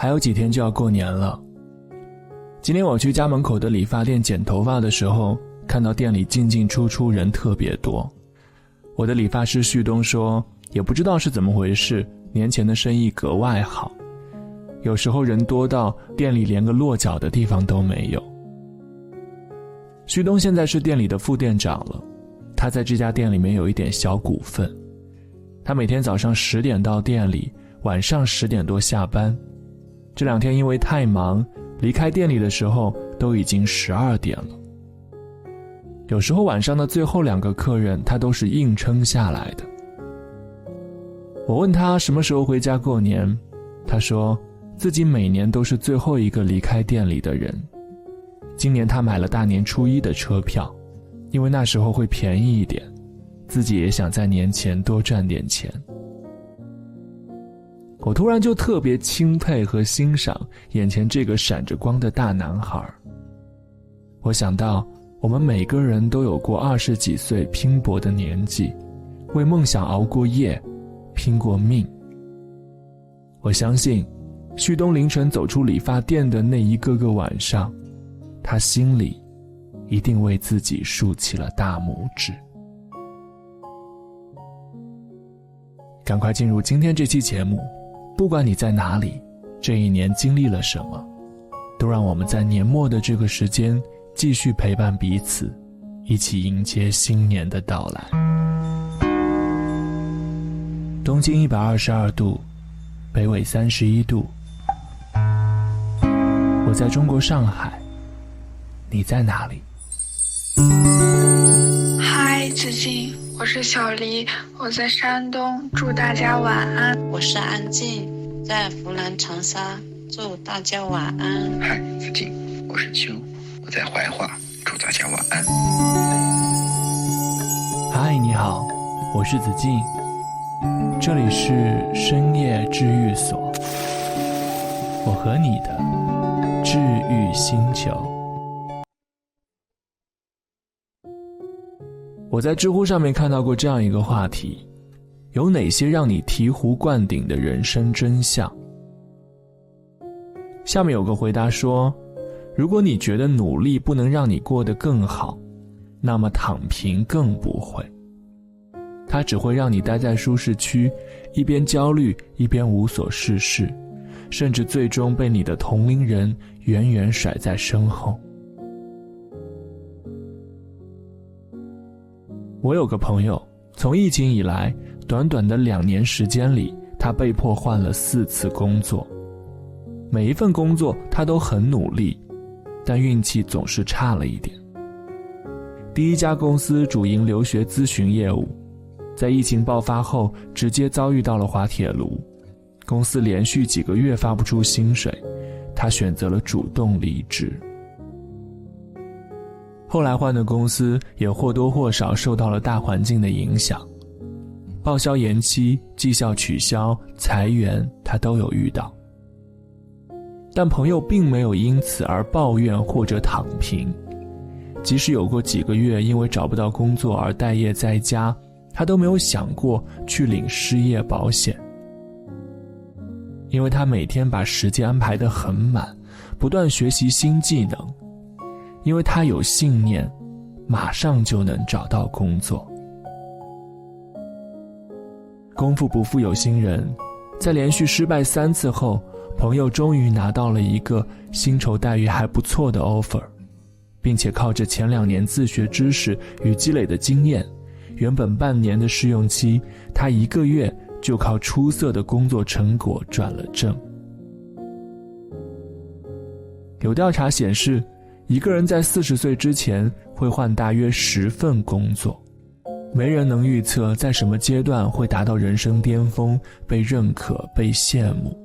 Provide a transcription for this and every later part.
还有几天就要过年了。今天我去家门口的理发店剪头发的时候，看到店里进进出出人特别多。我的理发师旭东说，也不知道是怎么回事，年前的生意格外好，有时候人多到店里连个落脚的地方都没有。旭东现在是店里的副店长了，他在这家店里面有一点小股份。他每天早上10点到店里，晚上10点多下班。这2天因为太忙，离开店里的时候都已经12点了。有时候晚上的最后2个客人，他都是硬撑下来的。我问他什么时候回家过年，他说自己每年都是最后一个离开店里的人。今年他买了大年初1的车票，因为那时候会便宜一点，自己也想在年前多赚点钱。我突然就特别钦佩和欣赏眼前这个闪着光的大男孩。我想到我们每个人都有过20几岁拼搏的年纪，为梦想熬过夜，拼过命。我相信旭东凌晨走出理发店的那一个个晚上，他心里一定为自己竖起了大拇指。赶快进入今天这期节目，不管你在哪里，这一年经历了什么，都让我们在年末的这个时间继续陪伴彼此，一起迎接新年的到来。东经122度，北纬31度。我在中国上海，你在哪里？嗨，子静，我是小黎，我在山东，祝大家晚安。我是安静，在湖南长沙，祝大家晚安。嗨，子静，我是秋，我在怀化，祝大家晚安。嗨，你好，我是子静，这里是深夜治愈所，我和你的治愈星球。我在知乎上面看到过这样一个话题，有哪些让你醍醐灌顶的人生真相？下面有个回答说，如果你觉得努力不能让你过得更好，那么躺平更不会。它只会让你待在舒适区，一边焦虑一边无所事事，甚至最终被你的同龄人远远甩在身后。我有个朋友，从疫情以来，短短的2年时间里，他被迫换了4次工作。每一份工作他都很努力，但运气总是差了一点。第一家公司主营留学咨询业务，在疫情爆发后直接遭遇到了滑铁卢，公司连续几个月发不出薪水，他选择了主动离职。后来换的公司也或多或少受到了大环境的影响，报销延期、绩效取消、裁员，他都有遇到。但朋友并没有因此而抱怨或者躺平，即使有过几个月因为找不到工作而待业在家，他都没有想过去领失业保险。因为他每天把时间安排得很满，不断学习新技能，因为他有信念，马上就能找到工作。功夫不负有心人，在连续失败3次后，朋友终于拿到了一个薪酬待遇还不错的 offer， 并且靠着前2年自学知识与积累的经验，原本半年的试用期，他1个月就靠出色的工作成果转了正。有调查显示，一个人在40岁之前会换大约10份工作，没人能预测在什么阶段会达到人生巅峰，被认可、被羡慕。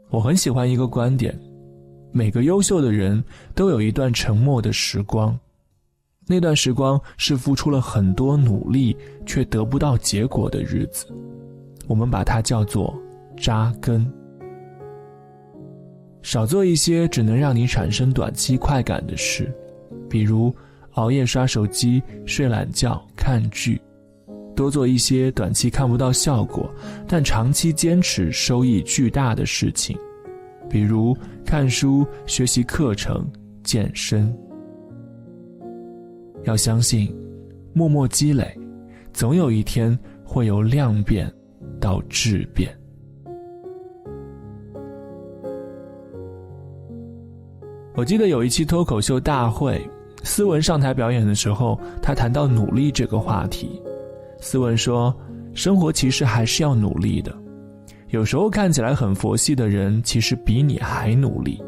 我很喜欢一个观点，每个优秀的人都有一段沉默的时光，那段时光是付出了很多努力却得不到结果的日子，我们把它叫做扎根。少做一些只能让你产生短期快感的事，比如熬夜刷手机、睡懒觉、看剧，多做一些短期看不到效果，但长期坚持收益巨大的事情，比如看书、学习课程、健身。要相信，默默积累，总有一天会由量变到质变。我记得有一期脱口秀大会，思文上台表演的时候，他谈到努力这个话题。思文说，生活其实还是要努力的，有时候看起来很佛系的人，其实比你还努力。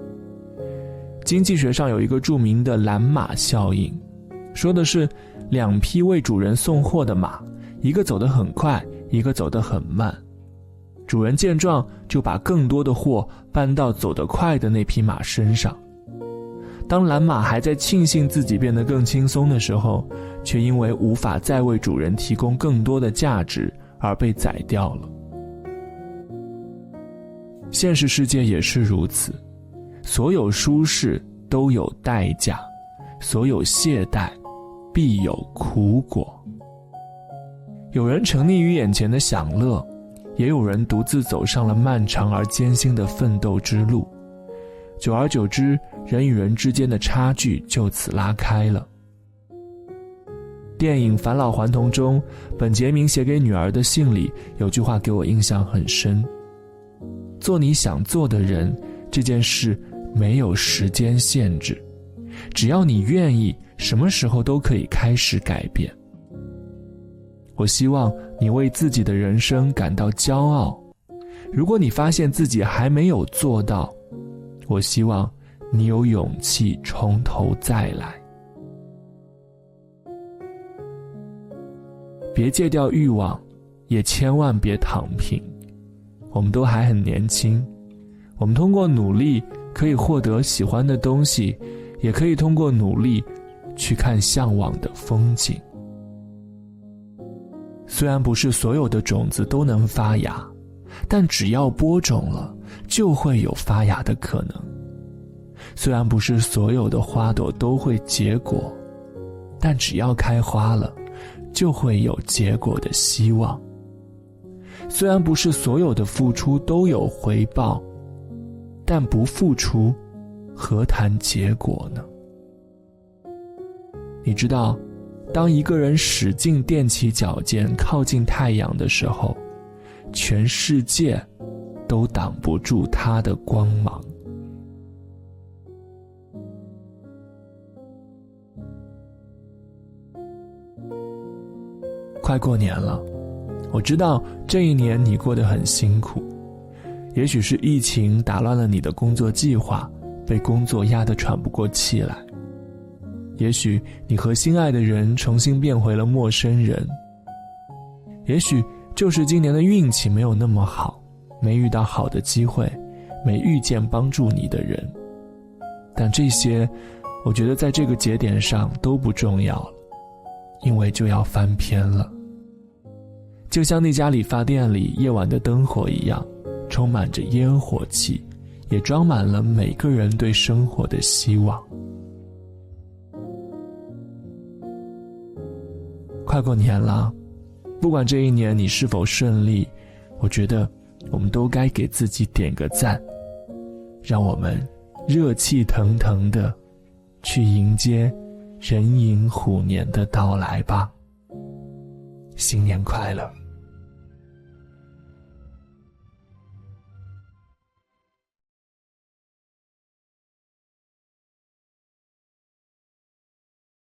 经济学上有一个著名的蓝马效应，说的是两匹为主人送货的马，一个走得很快，一个走得很慢。主人见状，就把更多的货搬到走得快的那匹马身上。当蓝马还在庆幸自己变得更轻松的时候，却因为无法再为主人提供更多的价值而被宰掉了。现实世界也是如此，所有舒适都有代价，所有懈怠必有苦果。有人沉溺于眼前的享乐，也有人独自走上了漫长而艰辛的奋斗之路。久而久之，人与人之间的差距就此拉开了。电影《返老还童》中，本杰明写给女儿的信里有句话给我印象很深：做你想做的人，这件事没有时间限制，只要你愿意，什么时候都可以开始改变。我希望你为自己的人生感到骄傲，如果你发现自己还没有做到，我希望你有勇气从头再来。别戒掉欲望，也千万别躺平。我们都还很年轻，我们通过努力可以获得喜欢的东西，也可以通过努力去看向往的风景。虽然不是所有的种子都能发芽，但只要播种了，就会有发芽的可能。虽然不是所有的花朵都会结果，但只要开花了，就会有结果的希望。虽然不是所有的付出都有回报，但不付出，何谈结果呢？你知道，当一个人使劲踮起脚尖靠近太阳的时候，全世界都挡不住他的光芒。快过年了，我知道这一年你过得很辛苦，也许是疫情打乱了你的工作计划，被工作压得喘不过气来，也许你和心爱的人重新变回了陌生人，也许就是今年的运气没有那么好，没遇到好的机会，没遇见帮助你的人。但这些我觉得在这个节点上都不重要了，因为就要翻篇了。就像那家理发店里夜晚的灯火一样，充满着烟火气，也装满了每个人对生活的希望。快过年了，不管这一年你是否顺利，我觉得我们都该给自己点个赞，让我们热气腾腾的去迎接壬寅虎年的到来吧。新年快乐。